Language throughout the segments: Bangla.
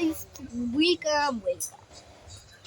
guys,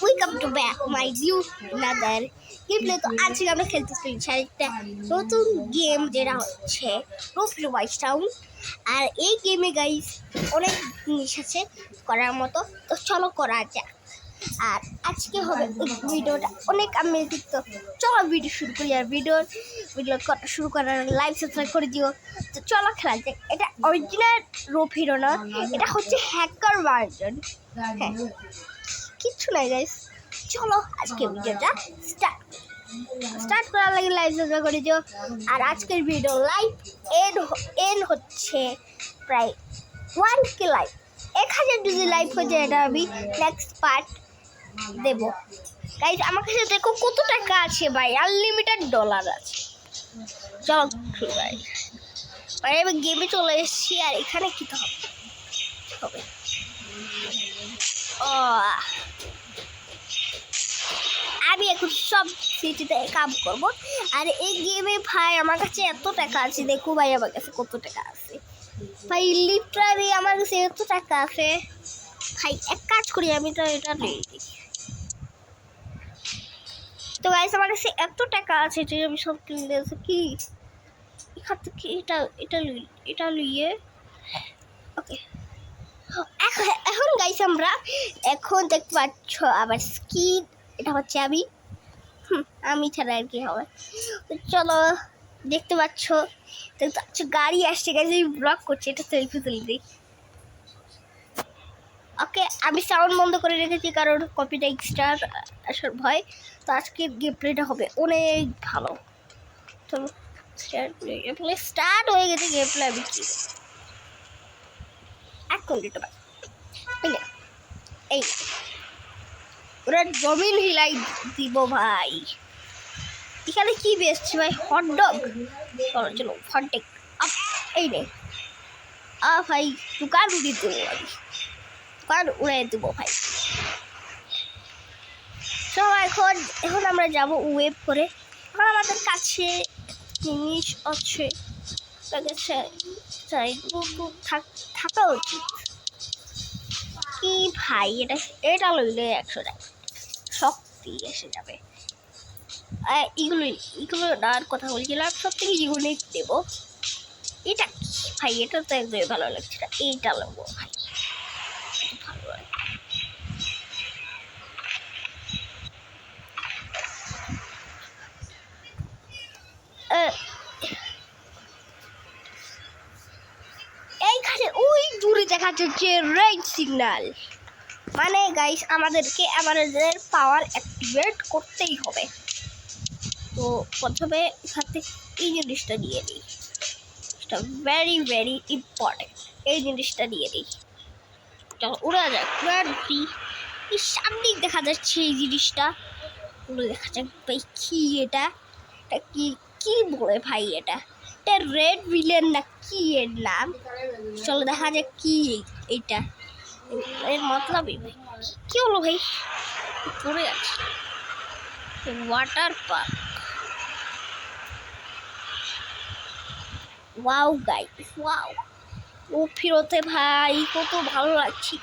welcome to back my new another gameplay। তো আজকে আমরা খেলতে চলেছি একটা নতুন গেম, যেটা হচ্ছে রোফির ওয়াইস টাউন। আর এই গেমে গাইস অনেক জিনিস আছে করার মতো, তো চলো করা যাক। আর আজকে হবে ভিডিওটা অনেক আমেজিং, তো চলো ভিডিও শুরু করি। আর ভিডিও শুরু করার লাইভ সাবস্ক্রাইব করে দিও। তো চলো খেলা যাক। এটা অরিজিনাল রোফিরও না, এটা হচ্ছে হ্যাকার ভার্জন। হ্যাঁ, কিচ্ছু নাই গাইস, চলো আজকে ভিডিওটা স্টার্ট করার লাগে লাইভ সাবস্ক্রাইব করে দিও। আর আজকের ভিডিও লাইভ এন্ড হচ্ছে প্রায় 1K লাইভ। 1000 যদি লাইভ হয়ে যায়, এটা আমি নেক্সট পার্ট দেবো। গাইস আমার কাছে দেখো কত টাকা আছে ভাই, আনলিমিটেড ডলার আছে। চলো গাইস, মানে আমি গেমে চলে এসেছি। আর এখানে কি হবে আমি এখন সব সিটিতে কাম করব। আর এই গেমে ভাই আমার কাছে এত টাকা আছে, দেখো ভাই আমার কাছে কত টাকা আছে ভাই, লিটারালি আমার কাছে এত টাকা আছে ভাই। এক কাজ করি, আমি তো এটা নিয়ে দিই। তো গাইস আমার কাছে এত টাকা আছে যে আমি সব কিনে দিয়েছি। কি এখান থেকে এটা লিয়ে ওকে। এখন গাইস আমরা এখন দেখতে পাচ্ছ আবার স্কিন, এটা হচ্ছে আমি ছাড়া আর কি হবে। তো চলো দেখতে পাচ্ছ গাড়ি আসছে গাইস, আমি ব্লক করছি, এটা সেলফি তুলে দিই। ওকে, আমি সাউন্ড বন্ধ করে রেখেছি কারণ কপিরাইট আসার ভয়। তো আজকে গেম প্লেটা হবে অনেক ভালো। তো স্টার্ট হয়ে গেছে গেম প্লে। আমি কি এখন দিতে পারি এই ওরা জমিন হিলাই দিব ভাই। এখানে কি বেচছে ভাই, হটডগ। চলো হটডগ এই নে ভাই, দোকান উড়িয়ে দেবো আমি, দোকান উড়িয়ে দেবো ভাই। তো এখন আমরা যাবো ওয়েব করে। এখন আমাদের কাছে জিনিস আছে থাকা উচিত কি ভাই। এটা লইলে 100 টাকা শক্তি এসে যাবে। এগুলো আর কথা বলছিলাম, সব থেকে ইউনিক দেবো। এটা কি ভাই, এটা তো একদমই ভালো লাগছে না, এইটা নেবো ভাই, ভালো লাগে। এইখানে ওই দূরে দেখা যাচ্ছে রেড সিগন্যাল, মানে গাইস আমাদের পাওয়ার অ্যাক্টিভেট করতেই হবে। তো প্রথমে এখান থেকে এই জিনিসটা নিয়ে নিই, এটা ভেরি ভেরি ইম্পর্টেন্ট। এই জিনিসটা নিয়ে নিই, চলো উড়া যাক। সামনেই দেখা যাচ্ছে এই জিনিসটা, উড়ে দেখা যাক ভাই। কি এটা কি বলে ভাই, এটা রেড ভিলেন না কি এর নাম? চলো দেখা যাক কি এইটা, এর মতলবই ভাই। কি হলো ভাই, পড়ে যাচ্ছে। Water park, wow guys wow. ও ফিরোতে ভাই কত ভালো লাগছে।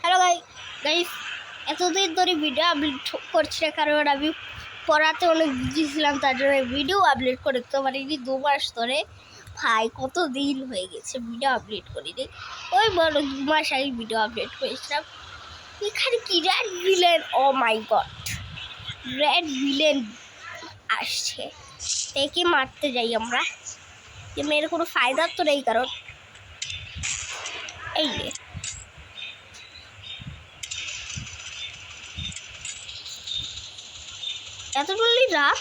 হ্যালো গাইস, এতদিন ধরে ভিডিও আপলোড করছি না কারণ আমি পড়াতে অনেক বিজি ছিলাম, তার জন্য ভিডিও আপলোড করতে পারিনি 2 মাস ধরে। ভাই কত দিন হয়ে গেছে ভিডিও আপলোড করিনি, ওই বড় 2 মাস আগে ভিডিও আপলোড করেছিলাম। এখানে কি রেড ভিলেন, ও মাই গড, রেড ভিলেন আসছে। একে মারতে যাই আমরা, যে মেয়ের কোনো ফায়দা তো নেই কারণ এই যে এতগুলি রাত,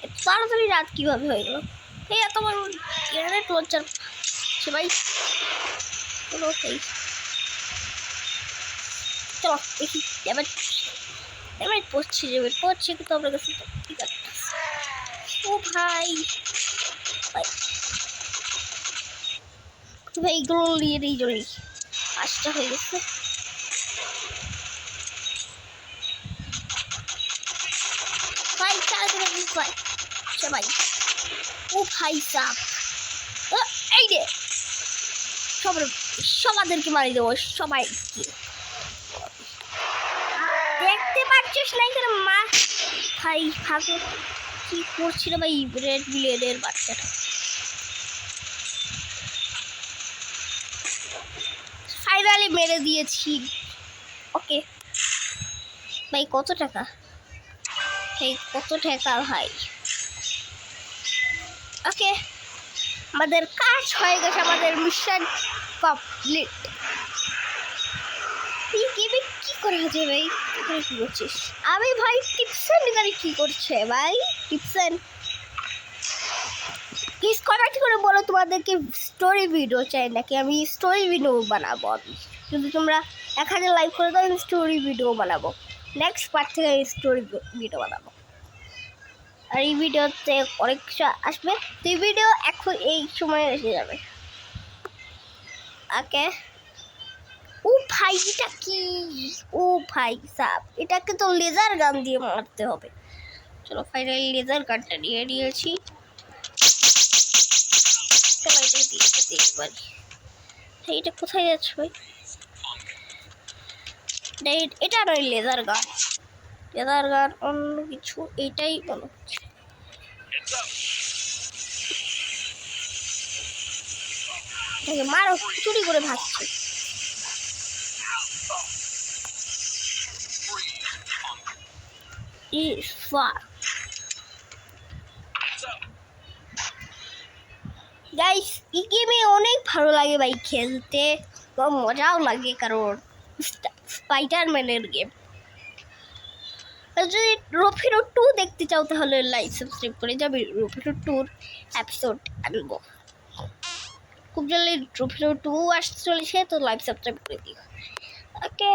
এত তাড়াতাড়ি রাত কীভাবে হয়ে গেল? এই এত বড় এখানে টর্চার সে ভাই। চলো চলো দেখি এবার পড়ছি কিন্তু আমরা কাছে ঠিক আছে। ও ভাই এইগুলো নিয়ে নেই জলি, 5টা হয়ে গেছে। ভাই ভাই ও ভাই সাপ এই রে সবাদেরকে মারি দেবো, সবাইকে। দেখতে পাচ্ছিস না এখানে মা ভাই ভাগে কি করছিল ভাই রেড ব্লেডের বাচ্চাটা। ফাইনালি মেরে দিয়েছি। ওকে ভাই কত টাকা, ভাই কত টাকা ভাই। ওকে আমাদের কাজ হয়ে গেছে, আমাদের মিশন কমপ্লিট। কি করা হচ্ছে ভাই, এখানে কি করছিস? আমি ভাই টিপসেন এখানে কি করছে ভাই? টিপসেন প্লিজ কমেন্ট করে বলো তোমাদেরকে স্টোরি ভিডিও চাই নাকি আমি স্টোরি ভিডিও বানাবো। আমি যদি তোমরা 1000 লাইক করে দাও আমি স্টোরি ভিডিও বানাবো। নেক্সট পার্ট থেকে স্টোরি ভিডিও বানাবো, আর এই ভিডিওতে অনেক কিছু আসবে। তো এই ভিডিও এখন এই সময় এসে যাবে। ওকে ও ভাই এটা কি? ও ভাই সাব, এটাকে তো লেজার গান দিয়ে মারতে হবে। চলো ফাইনালি লেজার গানটা নিয়ে নিয়েছি। এটা কোথায় যাচ্ছে ভাই? এটা নয় লেজার গান, লেজার গান অন্য কিছু, এটাই মনে হচ্ছে। মারো, চুরি করে ভাগছে। গাইস এই গেমে অনেক ভালো লাগে ভাই খেলতে, মজাও লাগে কারণ স্পাইডারম্যানের গেম। যদি রফিরো 2 দেখতে চাও তাহলে লাইক সাবস্ক্রাইব করে যাবে। রফিরো 2 এপিসোড আনবো খুব জলদি। রফিরো 2 আসতে চলেছে, তো লাইক সাবস্ক্রাইব করে দিও। ওকে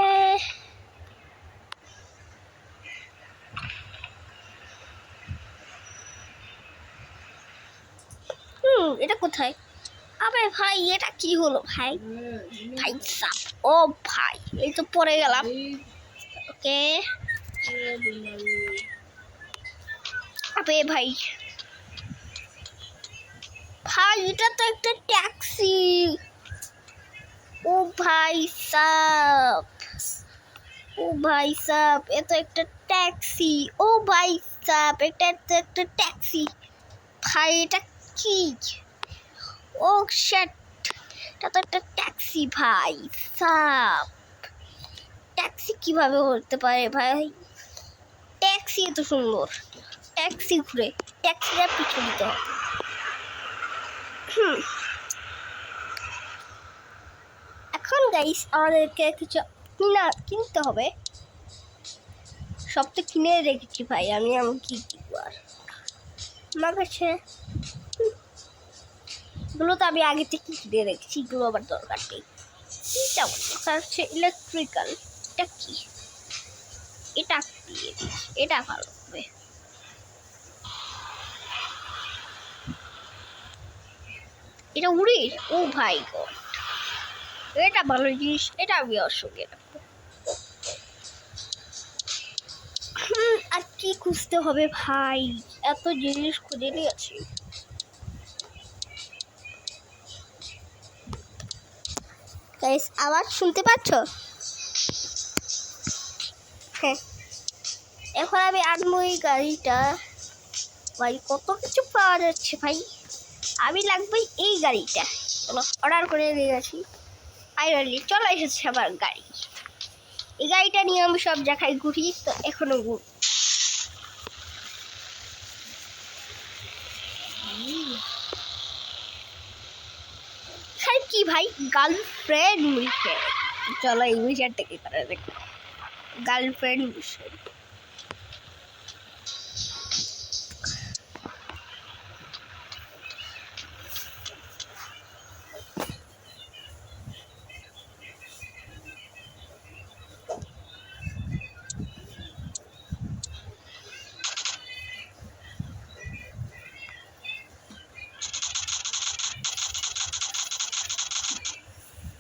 এটা কোথায়? আবে ভাই এটা কি হলো ভাই? ভাই সাপ, ও ভাই এই তো পড়ে গেলাম। ওকে আবে ভাই ভাই এটা তো একটা ট্যাক্সি। ও ভাই সাপ, ও ভাই সাপ এ তো একটা ট্যাক্সি। ও ভাই সাপ এটা তো একটা ট্যাক্সি ভাই। এটা কি? ও শিট, এটা তো একটা ট্যাক্সি ভাই সাপ। ট্যাক্সি কিভাবে হতে পারে ভাই? ট্যাক্সি এত সুন্দর, ট্যাক্সি ঘুরে ট্যাক্সিটা পিছু দিতে হবে। এখন গাইস আমাদেরকে কিছু কিনতে হবে। সব তো কিনে রেখেছি ভাই আমি কি কিনবো আর? আমার কাছে এগুলো তো আমি আগে থেকে কিনে রেখেছি, এগুলো আবার দরকার নেই। দরকার হচ্ছে ইলেকট্রিক্যাল। এটা কি? এটা দিয়ে দিচ্ছি, এটা ভালো হবে। এটা উড়ি, ও ভাই গড এটা ভালো জিনিস, এটা আমি অসুখে রাখবো। আর কি খুঁজতে হবে ভাই? এত জিনিস খুঁজে নিয়েছি। গাইস আওয়াজ শুনতে পাচ্ছ? হ্যাঁ এখন আমি আনবো এই গাড়িটা। ভাই কত কিছু পাওয়া যাচ্ছে ভাই। আমি লাগবে এই গাড়িটা। চলো অর্ডার করে দিয়ে গেছি। ফাইনালি চলে এসেছে আমার গাড়ি। এই গাড়িটা নিয়ে আমি সব জায়গায় ঘুরি, তো এখনো ঘুরি। কি ভাই গার্লফ্রেন্ড মিশন? চলো এই মিশনটা কি করে দেখো। গার্লফ্রেন্ড মিশন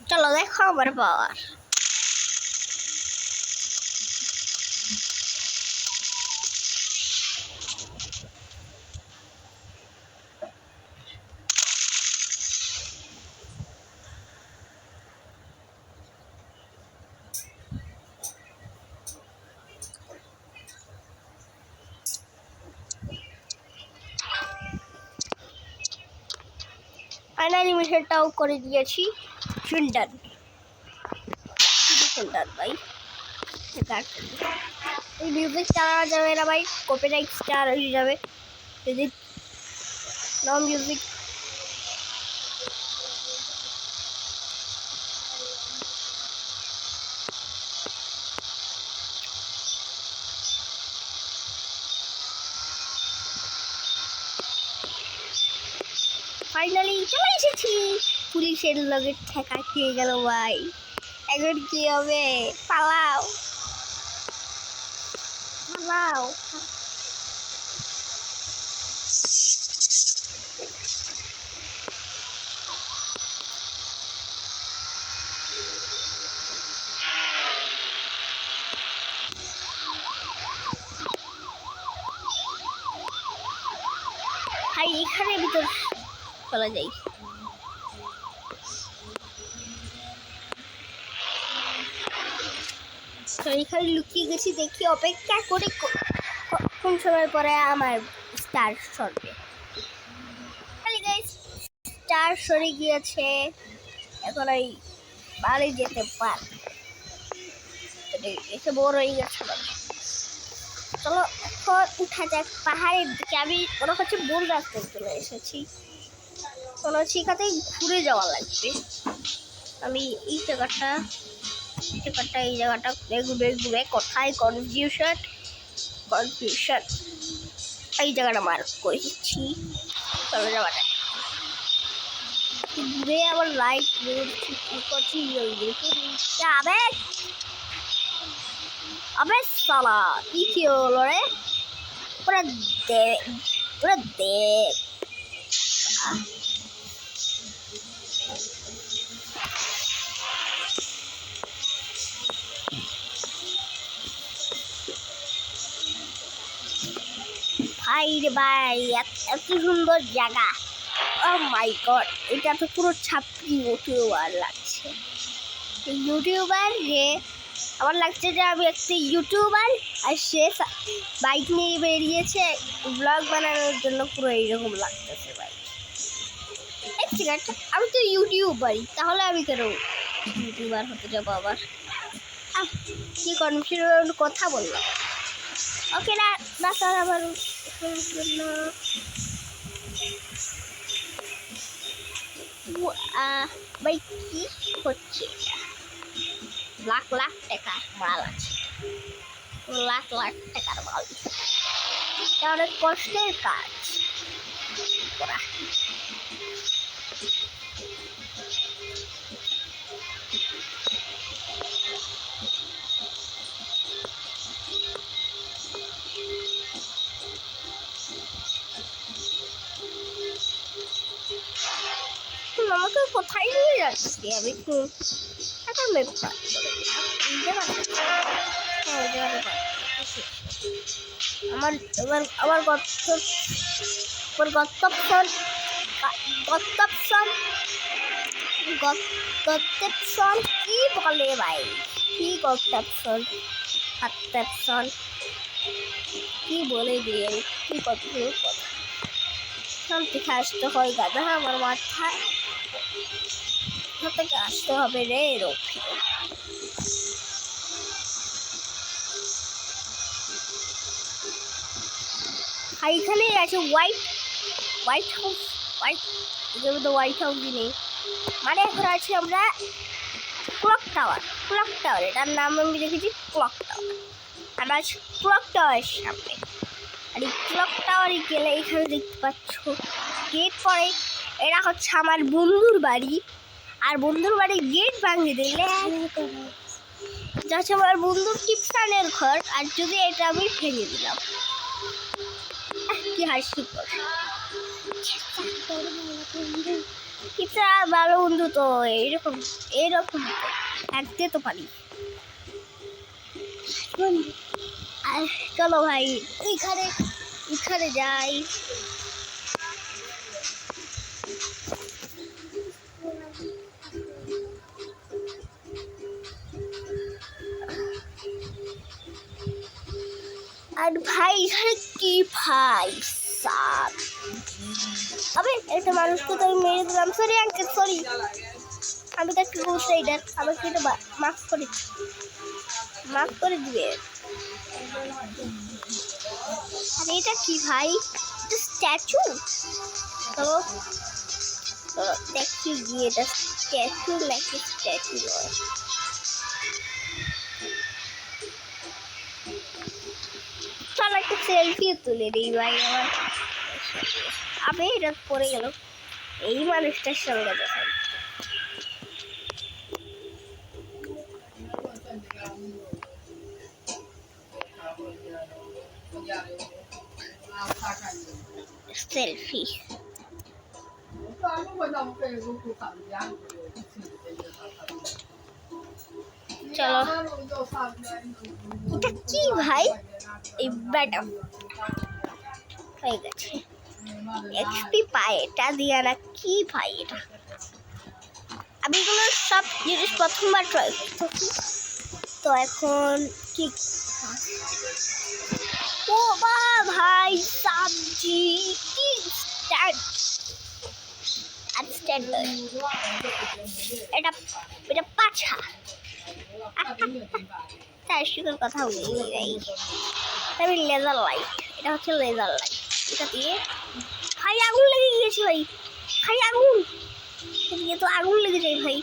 চলো দেখো আমার পাওয়ার। ফাইনালি মিশনটাও করে দিয়েছি। সুন্দর সুন্দর ভাই। এই মিউজিক চালানো যাবে না ভাই, কপিরাইট স্টার হয়ে যাবে যদি নো মিউজিক। ফাইনালি চলে এসেছি। পুলিশের লগে ঠেকা খেয়ে গেল ভাই। এখন কি হবে? পালাও পালাও। ভাই এখানে ভিতর চলে যাই। এখানে লুকিয়ে গেছি, দেখি অপেক্ষা করে কোন সময় পরে আমার স্টার সরবে। স্টার সরে গিয়েছে, এখন ওই বাড়ি যেতে পার এসে বড় হয়ে গেছে। চলো এখন উঠা যাক পাহাড়ের দিকে। আমি মনে হচ্ছে ভুল রাস্তায় চলে এসেছি। চলো সেখানেই ঘুরে যাওয়া লাগবে। আমি এই জায়গাটা এই জায়গাটা ঘুরে কোথায় কনফিউশন এই জায়গাটা মার্ক করেছি। চলো যাওয়াটা ঘুরে আবার লাইট করছি। আবে আবে সালা কি হলো রে? ওরা দেখ ভাই রে ভাই, এত সুন্দর জায়গা। ও মাই গড, এটা তো পুরো ছাপড়ি ইউটিউবার লাগছে। ইউটিউবার রে আমার লাগছে যে আমি একটা ইউটিউবার, আর সে বাইক নিয়ে বেরিয়েছে ব্লগ বানানোর জন্য। পুরো এইরকম লাগতেছে ভাই। ঠিক আছে, আমি তো ইউটিউবারই, তাহলে আমি কেন ইউটিউবার হতে যাবো আবার? কি কনফিউশন কথা বললাম। ওকে না না স্যার, আমার ভাই কি হচ্ছে? লাখ লাখ টাকার মাল আছে, লাখ লাখ টাকার মাল। এটা অনেক কষ্টের কাজ করা। আমাকে কোথায় নিয়ে যাচ্ছি আমি? আমার আমার গত্তপশন কি বলে ভাই? কি গত্তপশন কি বলে দিয়ে কি কত কথা থেকে আসতে হয় গাধা আমার মাথায় থেকে আসতে হবে রে রক্ষী। এখানে আছে হোয়াইট হাউস হোয়াইট হাউস নেই মানে এখন আছি আমরা ক্লক টাওয়ার। এটার নাম আমি দেখেছি ক্লক টাওয়ার। আমরা আছি ক্লক টাওয়ারের সামনে। আর এই ক্লক টাওয়ারে গেলে এখানে দেখতে পাচ্ছ গেট পরে। এরা হচ্ছে আমার বন্ধুর বাড়ি, আর বন্ধুর বাড়ির গেট ভাঙিয়ে দিলে যাচ্ছে আমার বন্ধুর টিপসানের ঘর। আর যদি এটা আমি ভেঙে দিলাম, কি হাসি টিপসা ভালো বন্ধু তো এইরকম থাকতে তো পারি। আর চলো ভাই এখানে যাই। আর ভাই এখানে কি ভাই সাপ আবে একটা মানুষকে তো আমি মেরে দিলাম। Sorry uncle, sorry. আমি তো একটা রুলস রাইডার, আমাকে এটা মাফ করে দিবে। আরে এটা কি ভাই, স্ট্যাচু? তো দেখি গিয়ে এটা স্ট্যাচু নাকি স্ট্যাচু নয়। চল একটা সেলফিও তুলে দিই ভাই আমার। আবে এটা পড়ে গেল এই মানুষটার সঙ্গে দেখা। সেলফি চলো। এটা কি ভাই? এই ব্যাটা হয়ে গেছে এক্সপি পায় এটা দিয়ে না কি ভাই এটা? আমি এগুলো সব জিনিস প্রথমবার ট্রাই করছি, তো এখন কি ও বা ভাই সবজি কি স্ট্যান্ড এটা এটা পাছা তার সুন্দর কথা বলি ভাই। আমি লেজার লাইট, এটা হচ্ছে লেজার লাইট। এটা দিয়ে ভাই আগুন লেগে গিয়েছে ভাই, ভাই আগুন দিয়ে তো আগুন লেগে যায় ভাই।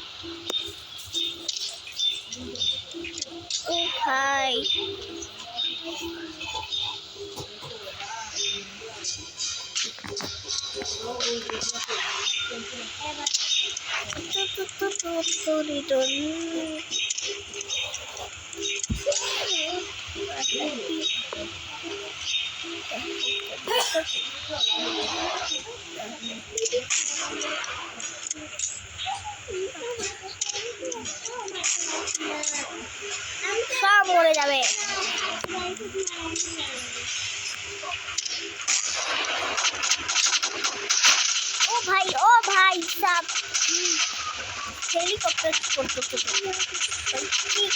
ও ভাই সব মরে যাবে। ও ভাই সব হেলিকপ্টার করতে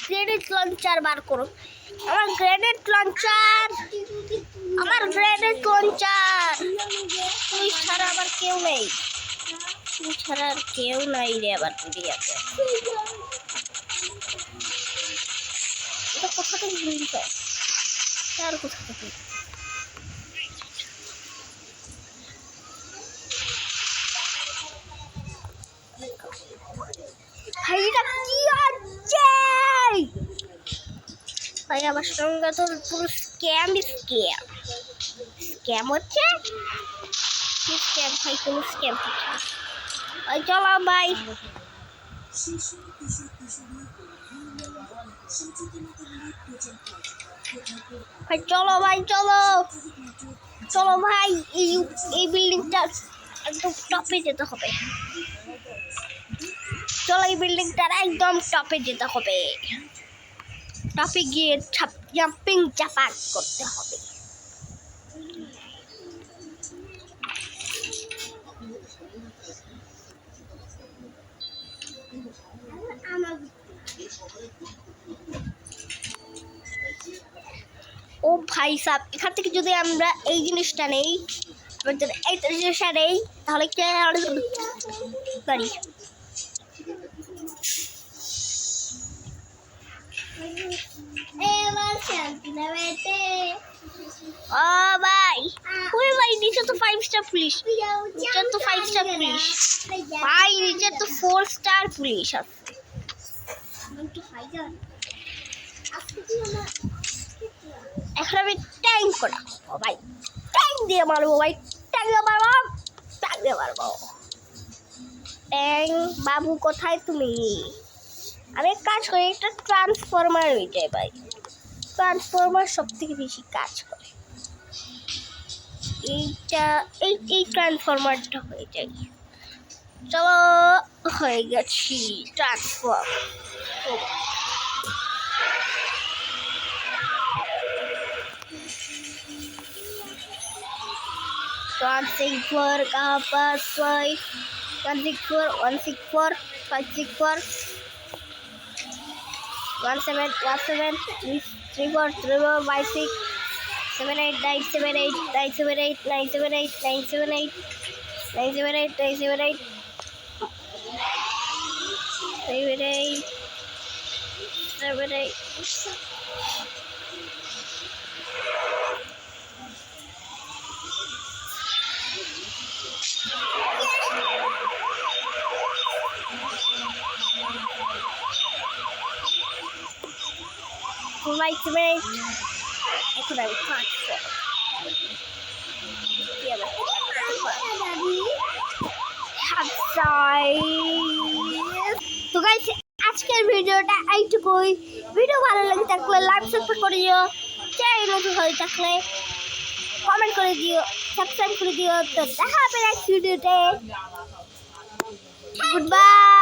গ্রেনেড লঞ্চার বার করো। আমার গ্রেনেড লঞ্চার তুই ছাড়া আবার কেউ নেই, তুই ছাড়া আর কেউ নাই রে আবার দুনিয়াতে। এটা কোথা থেকে ভুল পায় আর কোথা থেকে? ভাই এটা কি হচ্ছে ভাই? আমার সঙ্গে তো পুরো স্ক্যাম হচ্ছে। কি স্ক্যাম ভাই? কোনো স্ক্যাম হচ্ছে না। ওই চলো ভাই, চলো ভাই চলো ভাই। এই বিল্ডিংটা একদম টপে যেতে হবে। চলো এই বিল্ডিংটার একদম টপে যেতে হবে। টপে গিয়ে জাম্পিং জাপাক করতে হবে। ও ভাই সাহেব, এখান থেকে যদি আমরা এই জিনিসটা নেই, এই জিনিসটা নেই, তাহলে কি গাড়ি ও ভাই, ওই ভাই নিচে তো 5 স্টার পুলিশ, নিচে তো 5 স্টার পুলিশ ভাই, নিচে তো 4 স্টার পুলিশ আছে। এখন আমি ট্যাঙ্ক করা ভাই, ট্যাঙ্ক দিয়ে মারবো ভাই, ট্যাঙ্ক দিয়ে মারবো। ট্যাঙ্ক বাবু কোথায় তুমি? আমি এক কাজ করি, একটা ট্রান্সফরমার হয়ে যায় ভাই। ট্রান্সফরমার সব থেকে বেশি কাজ করে। এই ট্রান্সফরমারটা হয়ে যায়। চলো হয়ে গেছি ট্রান্সফর্ম। वन सिक्स फोर कहाँ पर 164 164 564 17 34 34 56 7 8 9 7 8 9 7 8 9 7 8 9 7 8 98, 98, 98, 78. Right, right. I could have caught it. তো গাইস আজকের ভিডিওটা এইটুকুই। ভিডিও ভালো লাগে থাকলে লাইক সাবস্ক্রাইব করে দিও, চ্যানেল নতুন হয়ে থাকলে কমেন্ট করে দিও, সাবস্ক্রাইব করে দিও। তো দেখা হবে নেক্সট ভিডিওতে। Good bye.